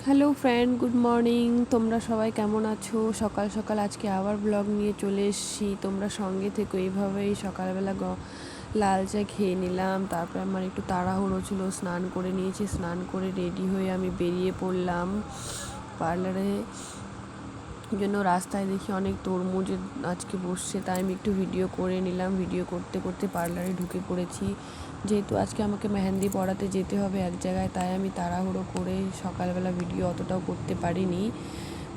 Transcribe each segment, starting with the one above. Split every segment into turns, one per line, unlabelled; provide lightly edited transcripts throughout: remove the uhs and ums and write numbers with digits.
Hello friend, good morning. তোমরা সবাই কেমন আছো? সকাল সকাল আজকে আবার ব্লগ নিয়ে চলে এসেছি। তোমরা সঙ্গে থেকো। এইভাবেই সকালবেলা লাল চা খেয়ে নিলাম। তারপরে আমার একটু তাড়াহুড়ো ছিল, স্নান করে নিয়েছি। স্নান করে রেডি হয়ে আমি বেরিয়ে পড়লাম পার্লারে জন্য। রাস্তায় দেখি অনেক তরমুজ আজকে বসছে, তাই আমি একটু ভিডিও করে নিলাম। ভিডিও করতে করতে পার্লারে ঢুকে পড়েছি। যেহেতু আজকে আমাকে মেহেন্দি পড়াতে যেতে হবে এক জায়গায়, তাই আমি তাড়াহুড়ো করে সকালবেলা ভিডিও অতটাও করতে পারিনি।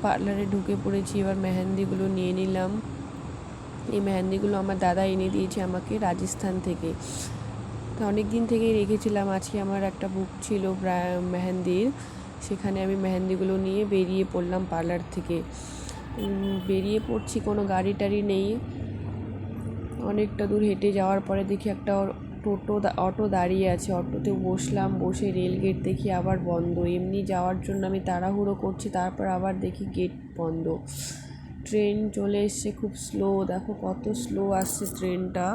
পার্লারে ঢুকে পড়েছি, এবার মেহেন্দিগুলো নিয়ে নিলাম। এই মেহেন্দিগুলো আমার দাদা এনে দিয়েছে আমাকে রাজস্থান থেকে। তো অনেক দিন থেকেই রেখেছিলাম। আজকে আমার একটা বুক ছিল মেহেন্দির, সেখানে আমি মেহেন্দিগুলো নিয়ে বেরিয়ে পড়লাম পার্লার থেকে। বেরিয়ে পড়ছি, কোনো গাড়ি টাড়ি নেই। অনেকটা দূর হেঁটে যাওয়ার পরে দেখি একটা অটো দাঁড়িয়ে আছে। অটোতে বসলাম, বসে রেল গেট দেখি আবার বন্ধ। এমনি যাওয়ার জন্য আমি তাড়াহুড়ো করছি, তারপর আবার দেখি গেট বন্ধ। ট্রেন চলে এসছে খুব স্লো, দেখো কত স্লো আসছে ট্রেনটা।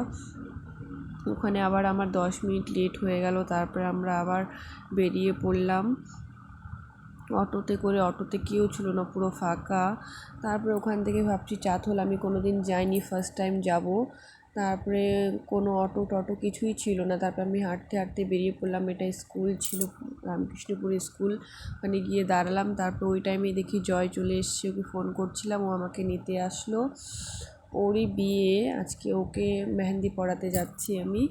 ওখানে আবার আমার 10 মিনিট লেট হয়ে গেল। তারপরে আমরা আবার বেরিয়ে পড়লাম অটোতে করে। অটোতে কেউ ছিল না, পুরো ফাঁকা। তারপরে ওখান থেকে ভাবছি চাঁথল আমি কোনো দিন যাইনি, ফার্স্ট টাইম যাব। তারপরে কোনো অটো টটো কিছুই ছিল না। তারপর আমি হাঁটতে হাঁটতে বেরিয়ে পড়লাম। এটা স্কুল ছিল, রামকৃষ্ণপুর স্কুল। ওখানে গিয়ে দাঁড়ালাম। তারপর ওই টাইমে দেখি জয় চলে এসছে। ওকে ফোন করছিলাম, ও আমাকে নিতে আসলো। ওরই বিয়ে আজকে, ওকে মেহেন্দি পড়াতে যাচ্ছি আমি।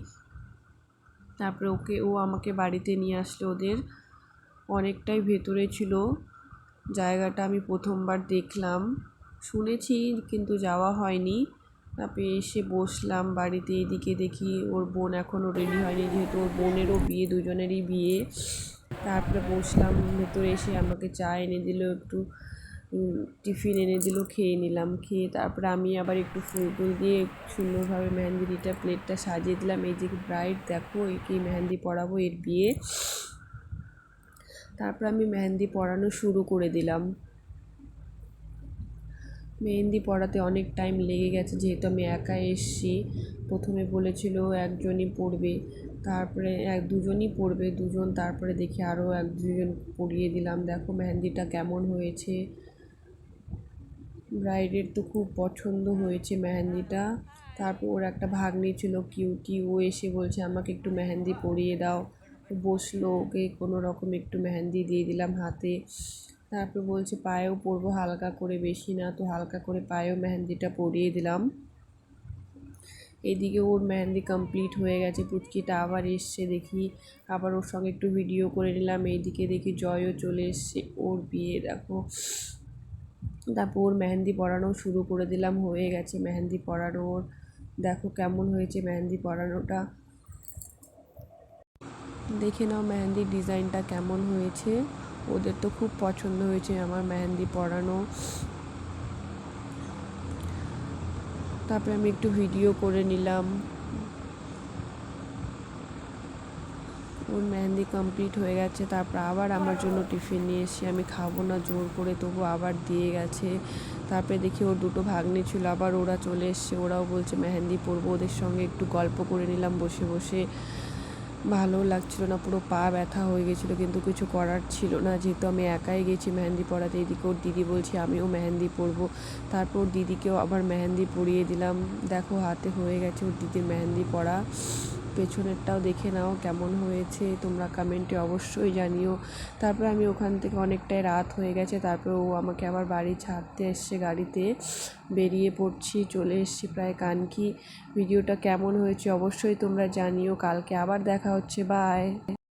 তারপরে ও আমাকে বাড়িতে নিয়ে আসলো। ওদের অনেকটাই ভেতরে ছিল জায়গাটা, আমি প্রথমবার দেখলাম। শুনেছি কিন্তু যাওয়া হয়নি। তারপরে এসে বসলাম বাড়িতে। এদিকে দেখি ওর বোন এখনও রেডি হয়নি, যেহেতু ওর বোনেরও বিয়ে, দুজনেরই বিয়ে। তারপরে বসলাম, ভেতরে এসে আমাকে চা এনে দিল, একটু টিফিন এনে দিল, খেয়ে নিলাম। খেয়ে তারপরে আমি আবার একটু ফুল টুল দিয়ে সুন্দরভাবে মেহেন্দিটা প্লেটটা সাজিয়ে দিলাম। এই যে ব্রাইড, দেখো একেই মেহেন্দি পরাবো, এর বিয়ে। তারপর আমি মেহেন্দি পরানো শুরু করে দিলাম। মেহেন্দি পড়াতে অনেক টাইম লেগে গেছে, যেহেতু আমি একা এসেছি। প্রথমে বলেছিল একজনই পড়বে, তারপরে দুজনই পড়বে, দুজন। তারপরে দেখি আরও দুজন পরিয়ে দিলাম। দেখো মেহেন্দিটা কেমন হয়েছে। ব্রাইডের তো খুব পছন্দ হয়েছে মেহেন্দিটা। তারপর ওর একটা ভাগ্নি ছিল কিউটি, ও এসে বলছে আমাকে একটু মেহেন্দি পরিয়ে দাও। বসলো, ওকে কোনো রকম একটু মেহেন্দি দিয়ে দিলাম হাতে। তারপর বলছে পায়েও পরবো হালকা করে, বেশি না। তো হালকা করে পায়েও মেহেন্দিটা পরিয়ে দিলাম। এদিকে ওর মেহেন্দি কমপ্লিট হয়ে গেছে। পুচকিটা আবার এসছে, দেখি আবার ওর সঙ্গে একটু ভিডিও করে নিলাম। এইদিকে দেখি জয়ও চলে এসছে, ওর বিয়ে দেখো। তারপর ওর মেহেন্দি পরানো শুরু করে দিলাম, হয়ে গেছে মেহেন্দি পরানো ওর। দেখো কেমন হয়েছে মেহেন্দি পরানোটা, দেখে নাও মেহেন্দির ডিজাইনটা কেমন হয়েছে। ওদের তো খুব পছন্দ হয়েছে আমার মেহেন্দি পরানো। তারপরে আমি একটু ভিডিও করে নিলাম। ওর মেহেন্দি কমপ্লিট হয়ে গেছে। তারপর আবার আমার জন্য টিফিন নিয়ে এসে, আমি খাবো না জোর করে, তবু আবার দিয়ে গেছে। তারপরে দেখি ওর দুটো ভাগ্নি ছিল, আবার ওরা চলে এসছে। ওরাও বলছে মেহেন্দি পরবো। ওদের সঙ্গে একটু গল্প করে নিলাম বসে বসে। ভালো লাগছিলো না, পুরো পা ব্যথা হয়ে গেছিলো, কিন্তু কিছু করার ছিল না, যেহেতু আমি একাই গেছি মেহেন্দি পরাতে। এদিকে ওর দিদি বলছে আমিও মেহেন্দি পরবো। তারপর ওর দিদিকেও আবার মেহেন্দি পরিয়ে দিলাম। দেখো হাতে হয়ে গেছে ওর দিদির মেহেন্দি পরা। পেছনেরটাও দেখে নাও কেমন হয়েছে, তোমরা কমেন্টে অবশ্যই জানিও। তারপর আমি ওখান থেকে, অনেকটাই রাত হয়ে গেছে, তারপর ও আমাকে আবার বাড়ি ছাড়তে এসছে গাড়িতে। বেরিয়ে পড়ছি, চলে এসছি প্রায় কানকি। ভিডিওটা কেমন হয়েছে অবশ্যই তোমরা জানিও। কালকে আবার দেখা হচ্ছে, বাই।